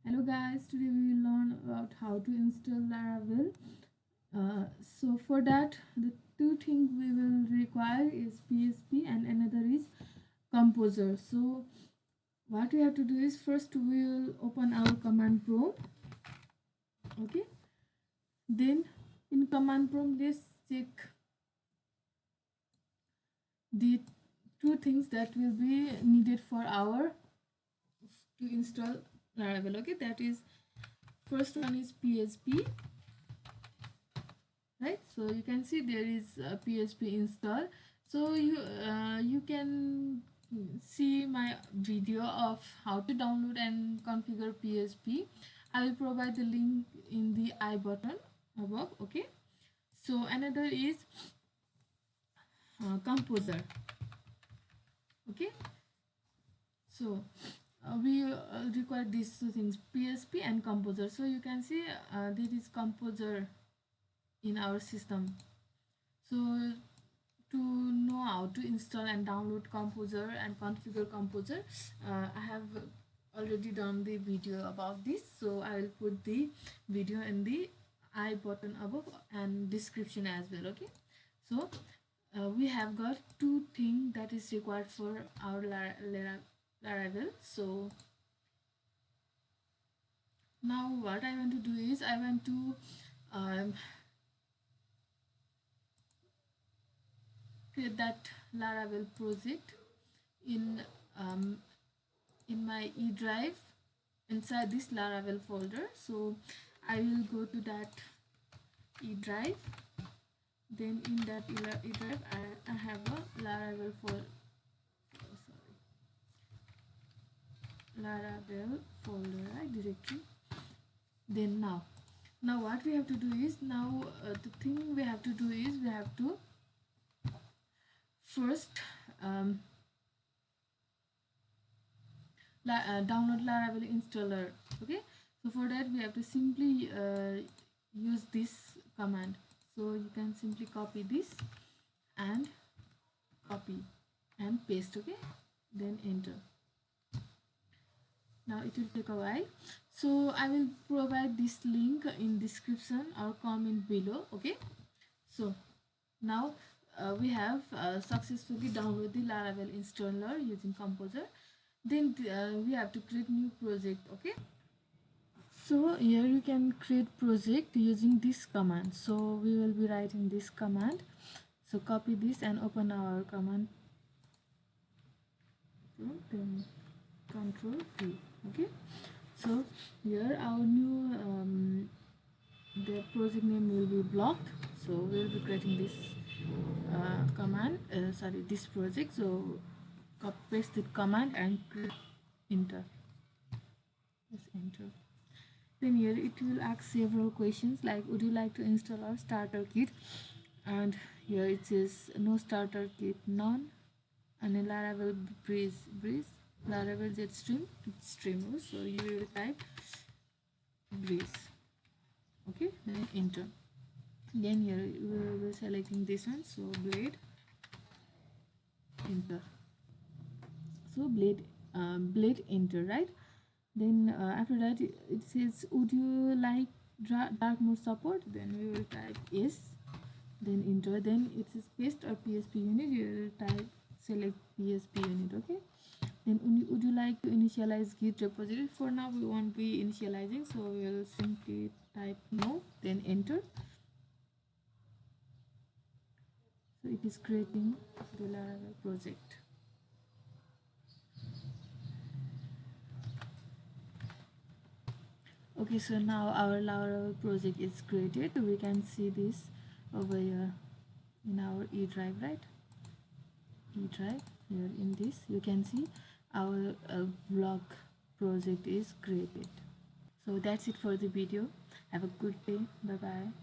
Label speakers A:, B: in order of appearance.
A: Hello guys, today we will learn about how to install laravel. So for that, the two things we will require is PSP and another is composer. So what we have to do is first we will open our command prompt. Okay, then in command prompt let's check the two things that will be needed for our to install laravel. Okay, that is first one is PSP, right? So you can see there is a PSP install. So you can see my video of how to download and configure PSP. I will provide the link in the I button above. Okay, so another is composer. Okay, so we require these two things, PSP and composer. So you can see there is composer in our system. So to know how to install and download composer and configure composer, I have already done the video about this, so I will put the video in the I button above and description as well. Okay, so we have got two things that is required for our laravel. So now what I want to do is I want to create that laravel project in in my E drive inside this laravel folder. So I will go to that E drive, then in that E drive I have a laravel laravel folder, right, directory. Then now what we have to do is the thing we have to do is we have to first download laravel installer. Okay, so for that we have to simply use this command. So you can simply copy this and copy and paste. Okay, then enter. Now it will take a while, so I will provide this link in description or comment below. Okay, so now we have successfully downloaded the laravel installer using composer. Then we have to create new project. Okay, so here you can create project using this command. So we will be writing this command. So copy this and open our command, then control V. Okay, so here our new the project name will be blocked. So we will be creating this command, this project. So paste the command and enter. Just enter. Then here it will ask several questions like, would you like to install our starter kit? And here it says no starter kit, none. And a laravel breeze, laravel jetstream, streamer. So you will type breeze. Okay, then enter. Then here we will be selecting this one. So blade, enter. So blade enter, right? Then after that it says, would you like dark mode support? Then we will type yes, then enter. Then it says paste or PSP unit, you will type select PSP unit. Okay, then would you like to initialize git repository? For now we won't be initializing, so we will simply type no, then enter. So it is creating the Laravel project. Okay, so now our Laravel project is created. We can see this over here in our E drive, right? E drive, here in this you can see our blog project is created. So that's it for the video. Have a good day. Bye bye.